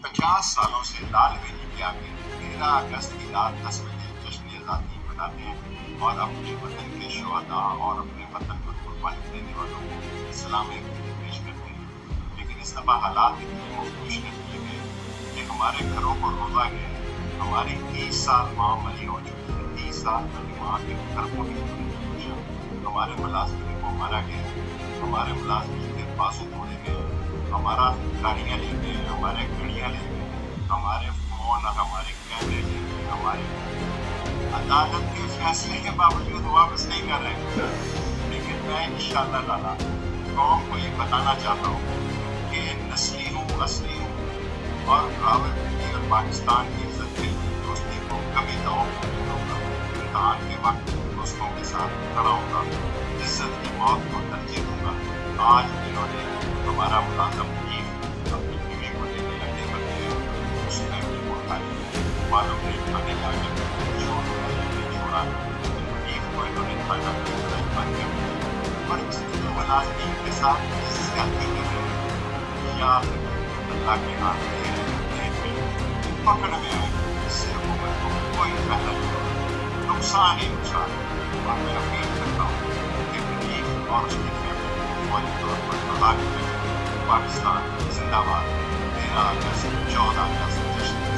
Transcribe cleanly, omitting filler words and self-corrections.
50 سالوں سے لال قلعے کے آگے 13 اگست کی رات 10 بجے جشن آزادی مناتے ہیں اور اپنے وطن کے شہداء اور اپنے وطن پر قربانی دینے والوں کو سلام عقیدت پیش کرتے ہیں. لیکن اس دفعہ حالات اتنے مخدوش کر دیے گئے کہ ہمارے گھروں کو روزہ گئے. ہماری 30 سال ماں مری ہو چکی ہے. 30 سال میری ماں کے گھر کو نہیں. ہمارے ملازمین کو مارا گیا. ہمارے ملازمین کے بازو توڑے گئے. ہمارا گاڑیاں لے گئے. ہمارے گھڑیاں لے گئے. ہمارے فون اور ہمارے کیمرے لے گئے. ہمارے عدالت کے فیصلے کے باوجود واپس نہیں کر رہے. لیکن میں انشاءاللہ تعالیٰ قوم کو یہ بتانا چاہتا ہوں کہ نسلی ہوں اصلی ہوں اور راولپنڈی اور پاکستان کی عزت کی دوستی کو کبھی دعو نہیں ہوگا. امتحان کے وقت دوستوں کے ساتھ کھڑا ہوگا. عزت کی موت کو ترجیح دوں گا. آج انہوں نے ہمارا ملازم حنیف اپنی بیوی کو لے کے اڈے پر گئے. اس فیملی کو اٹھایا. معلوم نہیں تھانے جا کر چھوڑا. حنیف کو انہوں نے تھانہ بند کر دیا. اور اس ملازمین کے ساتھ زیادتی کر رہے ہیں. یا اللہ کے ہاتھ میں پکڑ میں آئے. اس سے حکومت کو کوئی فائدہ نہیں ہوگا. نقصان ہی نقصان. اور میں اپیل کرتا ہوں کہ حنیف اور اس کی فیملی کو فوری طور پر طلاق دیں. پاکستان زندہ باد. 13 اگست 14 اگست جشن